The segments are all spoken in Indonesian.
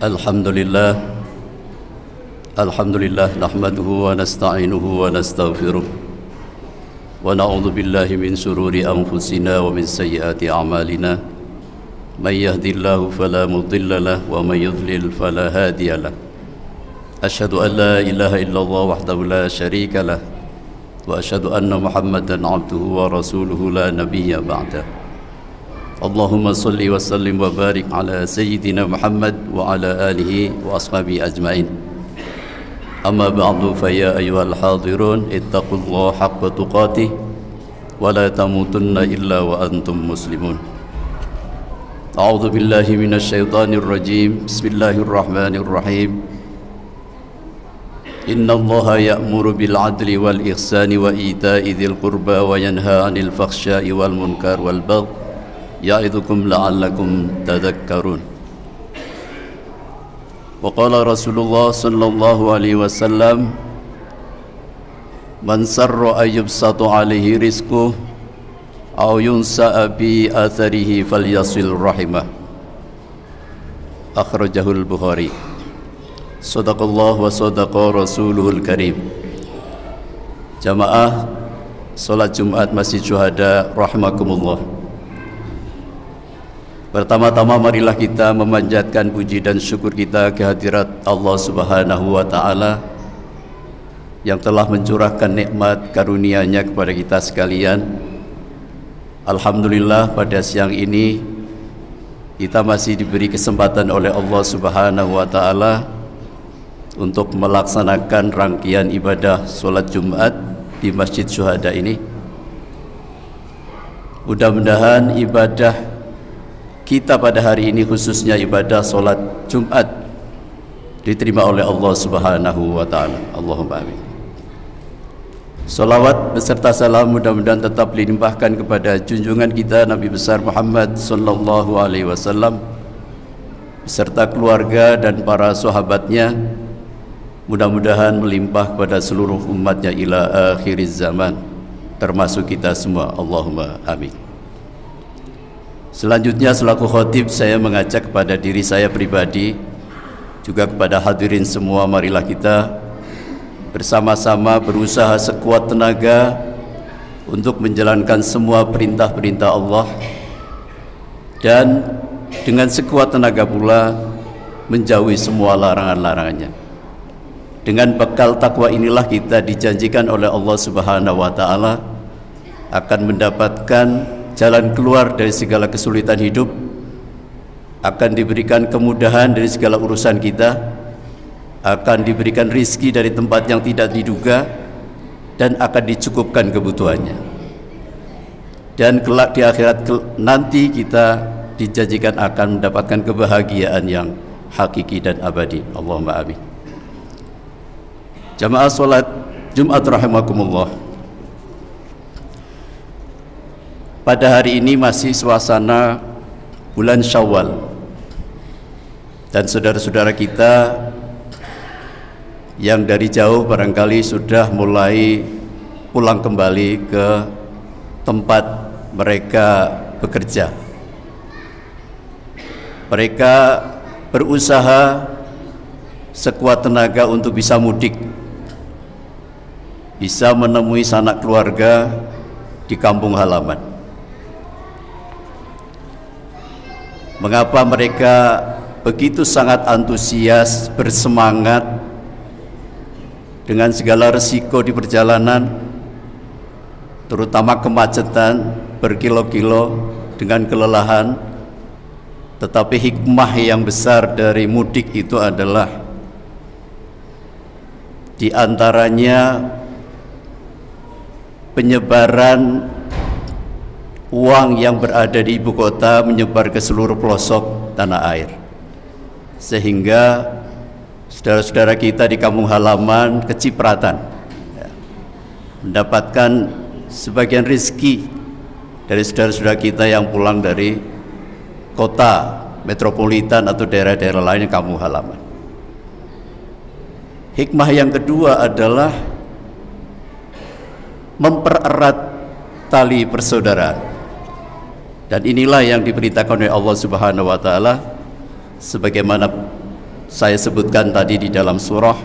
Alhamdulillah nahmaduhu wa nasta'inuhu wa nastaghfiruh wa na'udzu billahi min shururi anfusina wa min sayyiati a'malina may yahdihillahu fala mudilla lahu wa may yudlil fala hadiya lahu asyhadu an la ilaha illallah wahdahu la syarika lahu wa asyhadu anna Muhammadan 'abduhu wa rasuluhu la nabiyya ba'dahu. Allahumma salli wa sallim wa barik ala sayyidina Muhammad wa ala alihi wa ashabihi ajma'in. Amma ba'du fa ya ayyuhal hadirun ittaqullaha haqqa tuqatih wa la tamutunna illa wa antum muslimun. A'udzu billahi minasy syaithanir rajim. Bismillahirrahmanirrahim. Innallaha ya'muru bil 'adli wal ihsani wa ita'i dzil qurba wa yanha 'anil fakhsya'i wal munkar wal baghi ya'idukum la'allakum tadhakkarun. Wa qala Rasulullah sallallahu alaihi wasallam, man sarra ayyubsatu alaihi rizquhu aw yunsa'a bi atharihi falyasil rahimah. Akhrajahul Bukhari. Shadaqallah wa shadaqa rasuluhul karim. Jamaah salat Jumat Masjid Syuhada rahimakumullah. Pertama-tama marilah kita memanjatkan puji dan syukur kita kehadirat Allah Subhanahu wa Ta'ala yang telah mencurahkan nikmat karunia-Nya kepada kita sekalian. Alhamdulillah pada siang ini kita masih diberi kesempatan oleh Allah Subhanahu wa Ta'ala untuk melaksanakan rangkaian ibadah sholat Jumat di Masjid Syuhada ini. Mudah-mudahan ibadah kita pada hari ini, khususnya ibadah solat Jumat, diterima oleh Allah Subhanahu wa Ta'ala. Allahumma amin. Salawat beserta salam mudah-mudahan tetap dilimpahkan kepada junjungan kita Nabi besar Muhammad sallallahu alaihi wasallam beserta keluarga dan para sahabatnya, mudah-mudahan melimpah kepada seluruh umatnya ila akhiriz zaman, termasuk kita semua. Allahumma amin. Selanjutnya selaku khatib saya mengajak kepada diri saya pribadi juga kepada hadirin semua, marilah kita bersama-sama berusaha sekuat tenaga untuk menjalankan semua perintah-perintah Allah dan dengan sekuat tenaga pula menjauhi semua larangan-larangannya. Dengan bekal takwa inilah kita dijanjikan oleh Allah Subhanahu wa Ta'ala akan mendapatkan jalan keluar dari segala kesulitan hidup, akan diberikan kemudahan dari segala urusan kita, akan diberikan rizki dari tempat yang tidak diduga, dan akan dicukupkan kebutuhannya. Dan kelak di akhirat nanti kita dijanjikan akan mendapatkan kebahagiaan yang hakiki dan abadi. Allahumma amin. Jamaah sholat Jumat rahimakumullah. Pada hari ini masih suasana bulan Syawal, dan saudara-saudara kita yang dari jauh barangkali sudah mulai pulang kembali ke tempat mereka bekerja. Mereka berusaha sekuat tenaga untuk bisa mudik, bisa menemui sanak keluarga di kampung halaman. Mengapa mereka begitu sangat antusias, bersemangat dengan segala resiko di perjalanan, terutama kemacetan berkilo-kilo dengan kelelahan, tetapi hikmah yang besar dari mudik itu adalah di antaranya penyebaran uang yang berada di ibu kota menyebar ke seluruh pelosok tanah air, sehingga saudara-saudara kita di kampung halaman kecipratan mendapatkan sebagian rezeki dari saudara-saudara kita yang pulang dari kota metropolitan atau daerah-daerah lain di kampung halaman. Hikmah yang kedua adalah mempererat tali persaudaraan. Dan inilah yang diberitakan oleh Allah Subhanahu wa Ta'ala sebagaimana saya sebutkan tadi di dalam surah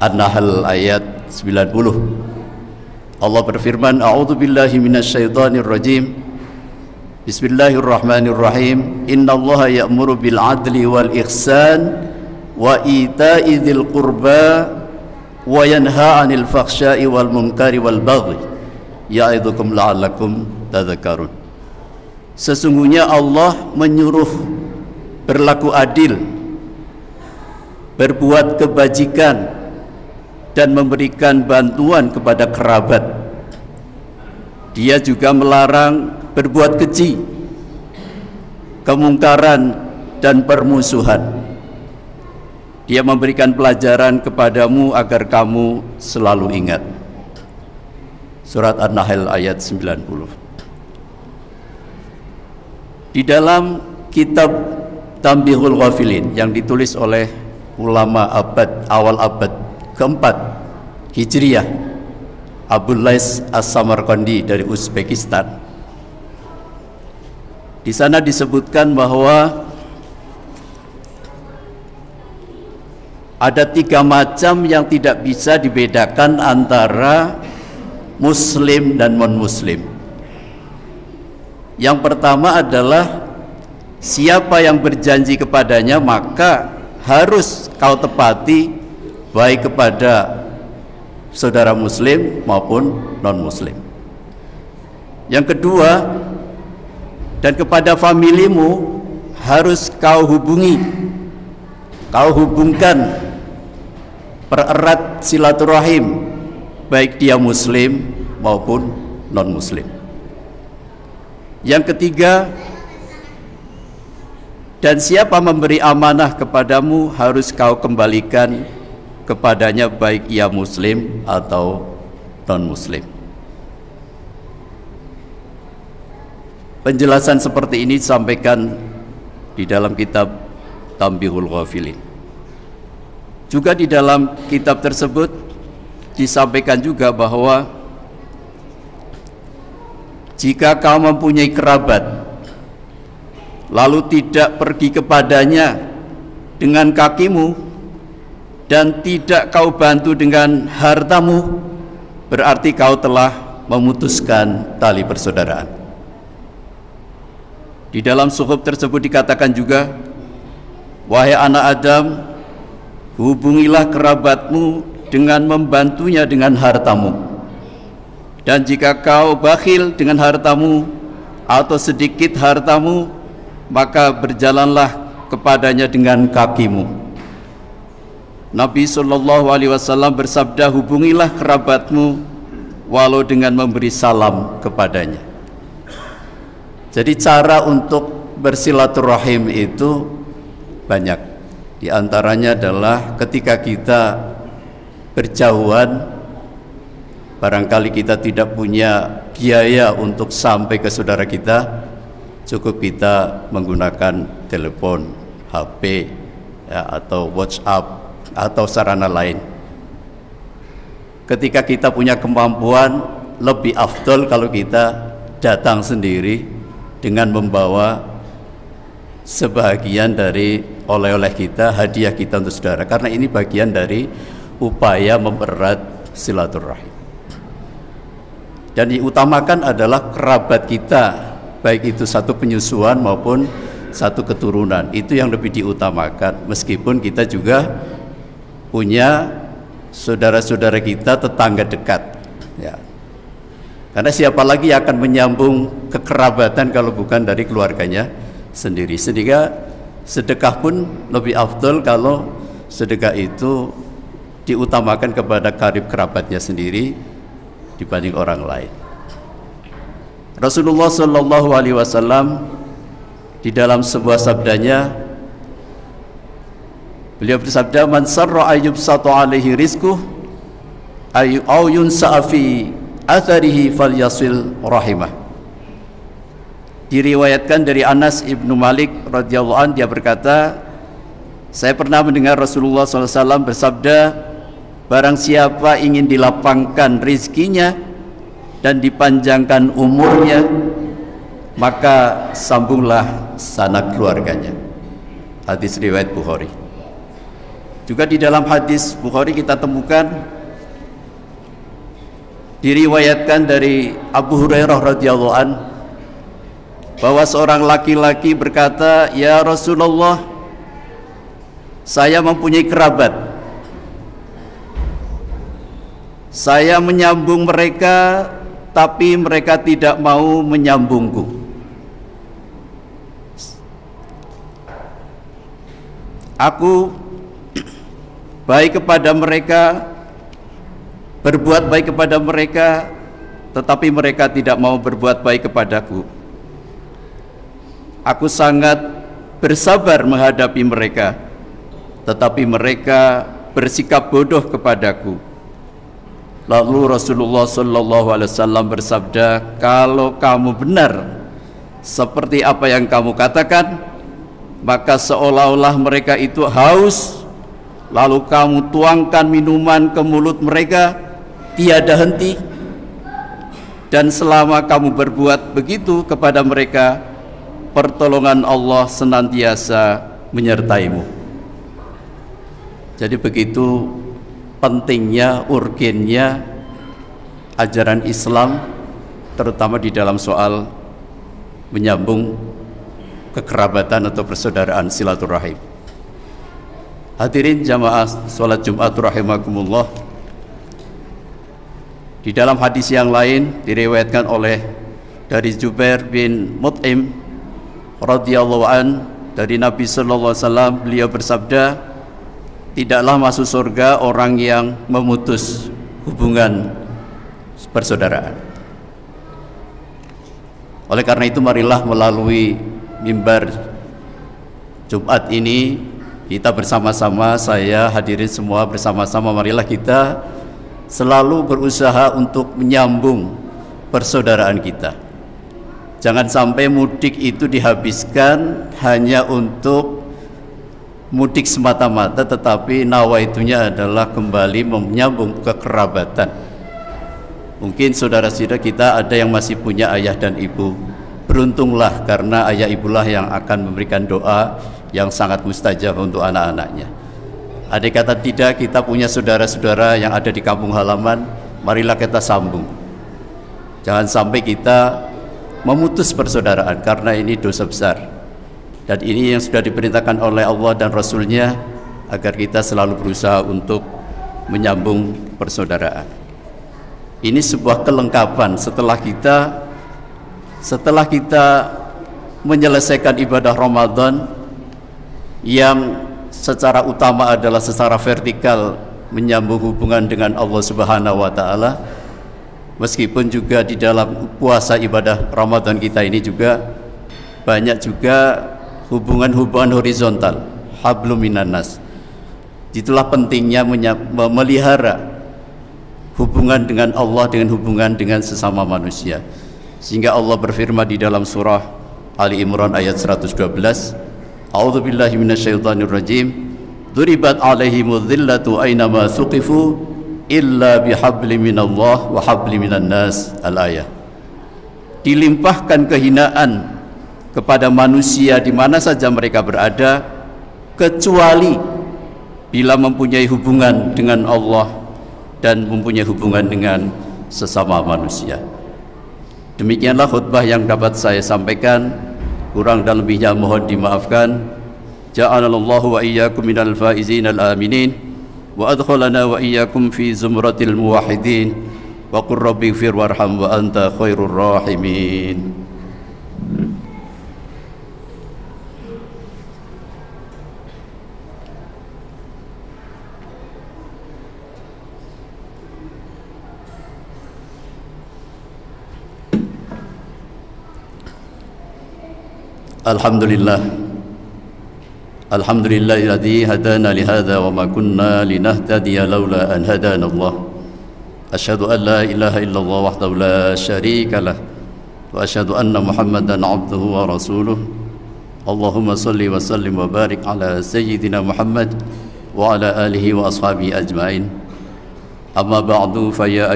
An-Nahl ayat 90. Allah berfirman, a'udzubillahi minasyaitonir rajim. Bismillahirrahmanirrahim. Innallaha ya'muru bil adli wal ihsan wa ita'i dzil qurba wa yanha 'anil fakhsya'i wal munkari wal baghi ya'idzukum la'allakum tadhakkarun. Sesungguhnya Allah menyuruh berlaku adil, berbuat kebajikan, dan memberikan bantuan kepada kerabat. Dia juga melarang berbuat keji, kemungkaran, dan permusuhan. Dia memberikan pelajaran kepadamu agar kamu selalu ingat. Surat An-Nahl ayat 90. Di dalam kitab Tanbihul Ghafilin yang ditulis oleh ulama awal abad keempat Hijriyah, Abul Lais As-Samarqandi dari Uzbekistan, di sana disebutkan bahwa ada 3 macam yang tidak bisa dibedakan antara muslim dan non-muslim. Yang pertama adalah siapa yang berjanji kepadanya maka harus kau tepati, baik kepada saudara muslim maupun non-muslim. Yang kedua, dan kepada familimu harus kau hubungi, kau hubungkan, pererat silaturahim, baik dia muslim maupun non-muslim. Yang ketiga, dan siapa memberi amanah kepadamu harus kau kembalikan kepadanya, baik ia muslim atau non-muslim. Penjelasan seperti ini disampaikan di dalam kitab Tanbihul Ghafilin. Juga di dalam kitab tersebut disampaikan juga bahwa jika kau mempunyai kerabat lalu tidak pergi kepadanya dengan kakimu dan tidak kau bantu dengan hartamu, berarti kau telah memutuskan tali persaudaraan. Di dalam suhuf tersebut dikatakan juga, wahai anak Adam, hubungilah kerabatmu dengan membantunya dengan hartamu, dan jika kau bakhil dengan hartamu atau sedikit hartamu, maka berjalanlah kepadanya dengan kakimu. Nabi SAW bersabda, hubungilah kerabatmu walau dengan memberi salam kepadanya. Jadi cara untuk bersilaturahim itu banyak. Di antaranya adalah ketika kita berjauhan, barangkali kita tidak punya biaya untuk sampai ke saudara kita, cukup kita menggunakan telepon, HP, ya, atau WhatsApp atau sarana lain. Ketika kita punya kemampuan, lebih afdol kalau kita datang sendiri dengan membawa sebahagian dari oleh-oleh kita, hadiah kita untuk saudara, karena ini bagian dari upaya mempererat silaturahim. Dan diutamakan adalah kerabat kita, baik itu satu penyusuan maupun satu keturunan, itu yang lebih diutamakan, meskipun kita juga punya saudara-saudara kita, tetangga dekat, ya. Karena siapa lagi yang akan menyambung kekerabatan kalau bukan dari keluarganya sendiri. Sehingga sedekah pun lebih afdol kalau sedekah itu diutamakan kepada karib kerabatnya sendiri dibanding orang lain. Rasulullah SAW di dalam sebuah sabdanya, beliau bersabda, man sarra ayyubsatu alaihi rizquh aw yunsa'a fi atharihi falyasil rahimah. Diriwayatkan dari Anas ibnu Malik radhiyallahu anhu, dia berkata, saya pernah mendengar Rasulullah SAW bersabda, barang siapa ingin dilapangkan rizkinya dan dipanjangkan umurnya, maka sambunglah sanak keluarganya. Hadis riwayat Bukhari. Juga di dalam hadis Bukhari kita temukan diriwayatkan dari Abu Hurairah radhiyallahu an bahwa seorang laki-laki berkata, "Ya Rasulullah, saya mempunyai kerabat. Saya menyambung mereka, tapi mereka tidak mau menyambungku. Aku baik kepada mereka, berbuat baik kepada mereka, tetapi mereka tidak mau berbuat baik kepadaku. Aku sangat bersabar menghadapi mereka, tetapi mereka bersikap bodoh kepadaku." Lalu Rasulullah SAW bersabda, "Kalau kamu benar seperti apa yang kamu katakan, maka seolah-olah mereka itu haus, lalu kamu tuangkan minuman ke mulut mereka tiada henti, dan selama kamu berbuat begitu kepada mereka, pertolongan Allah senantiasa menyertaimu." Jadi begitu pentingnya, urgennya ajaran Islam, terutama di dalam soal menyambung kekerabatan atau persaudaraan, silaturahim. Hadirin jamaah sholat Jumat rahimakumullah, di dalam hadis yang lain diriwayatkan oleh dari Jubair bin Mut'im radhiyallahu an dari Nabi sallallahu alaihi wasallam, beliau bersabda, "Tidaklah masuk surga orang yang memutus hubungan persaudaraan." Oleh karena itu, marilah melalui mimbar Jumat ini kita bersama-sama, saya hadirin semua bersama-sama, marilah kita selalu berusaha untuk menyambung persaudaraan kita. Jangan sampai mudik itu dihabiskan hanya untuk mudik semata-mata, tetapi nawaitunya adalah kembali menyambung kekerabatan. Mungkin saudara-saudara kita ada yang masih punya ayah dan ibu. Beruntunglah, karena ayah ibulah yang akan memberikan doa yang sangat mustajab untuk anak-anaknya. Andai kata tidak, kita punya saudara-saudara yang ada di kampung halaman, marilah kita sambung. Jangan sampai kita memutus persaudaraan, karena ini dosa besar. Dan ini yang sudah diperintahkan oleh Allah dan Rasulnya, agar kita selalu berusaha untuk menyambung persaudaraan. Ini sebuah kelengkapan setelah kita menyelesaikan ibadah Ramadan yang secara utama adalah secara vertikal menyambung hubungan dengan Allah Subhanahu wa taala. Meskipun juga di dalam puasa ibadah Ramadan kita ini juga banyak juga hubungan-hubungan horizontal, hablum minan nas. Itulah pentingnya memelihara hubungan dengan Allah, dengan hubungan dengan sesama manusia. Sehingga Allah berfirman di dalam surah Ali Imran ayat 112, "A'udzubillahi minasyaitonirrajim. Duribat 'alaihimudz dhillatu aynama thuqifu illa bihablim minallah wa hablim minan nas." Al-ayah. Dilimpahkan kehinaan kepada manusia di mana saja mereka berada, kecuali bila mempunyai hubungan dengan Allah dan mempunyai hubungan dengan sesama manusia. Demikianlah khutbah yang dapat saya sampaikan, kurang dan lebihnya mohon dimaafkan. Ja'alallahu wa iyyakum minal faizin al-aminin wa adkhalana wa iyyakum fi zumratil muwahhidin wa qur rabbighfir warham wa anta khairur rahimin. Alhamdulillahilladzi hadana lihadza wa ma kunna linahtadiya laula an hadana Allah. Asyhadu an la ilaha illallah wahdahu la syarika lah wa asyhadu anna Muhammadan abduhu wa rasuluh. Allahumma salli wa sallim wa barik ala sayyidina Muhammad wa ala alihi wa ashabihi ajma'in. Amma ba'du, fa ya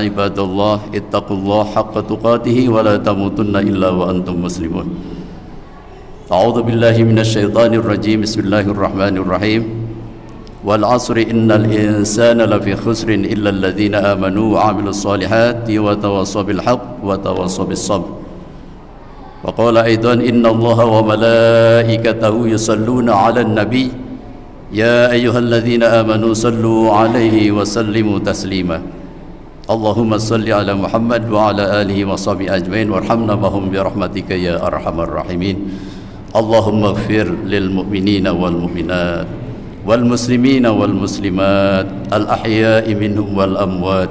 ibadallah ittaqullaha haqqa tuqatih wa la tamutunna illa wa antum muslimun. A'udzu billahi minasy syaithanir rajim. Bismillahirrahmanirrahim. والعصر إن الإنسان لفي خسر إلا الذين آمنوا وعملوا الصالحات وتواصوا بالحق وتواصوا بالصبر. وقال أيضا إن الله وملائكته يصلون على النبي يا أيها الذين آمنوا صلوا عليه وسلموا تسليما. اللهم صل على محمد وعلى آله وصحبه أجمعين وارحمنا معهم برحمتك يا أرحم الراحمين. اللهم اغفر للمؤمنين والمؤمنات والمسلمين والمسلمات الأحياء منهم والأموات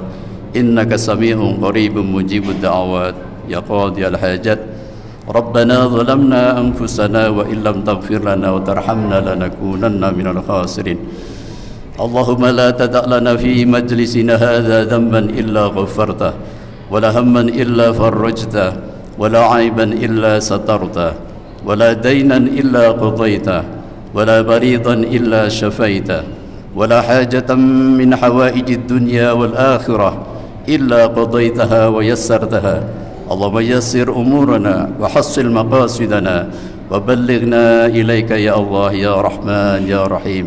إنك سميع قريب مجيب الدعوات يا قاضي الحاجات. ربنا ظلمنا أنفسنا وإن لم تغفر لنا وترحمنا لنكونن من الخاسرين. اللهم لا تدع لنا في مجلسنا هذا ذنبا إلا غفرته ولا هما إلا فرجته ولا عيبا إلا سترته ولا دينا إلا قضيته ولا مريضا إلا شفيته ولا حاجة من حوائج الدنيا والآخرة إلا قضيتها ويسرتها. اللهم يسر أمورنا وحصل مقاصدنا وبلغنا إليك يا الله يا رحمن يا رحيم.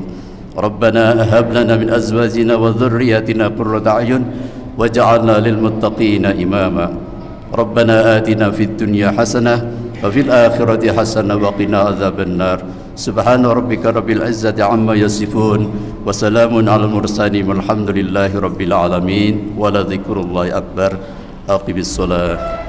ربنا هب لنا من أزواجنا وذرياتنا قرة أعين واجعلنا للمتقين إماما. ربنا آتنا في الدنيا حسنة وفي الآخرة حسنة وقنا عذاب النار. سبحان ربك رب العزة عما يصفون وسلام على المرسلين والحمد لله رب العالمين ولذكر الله أكبر. أقم الصلاة.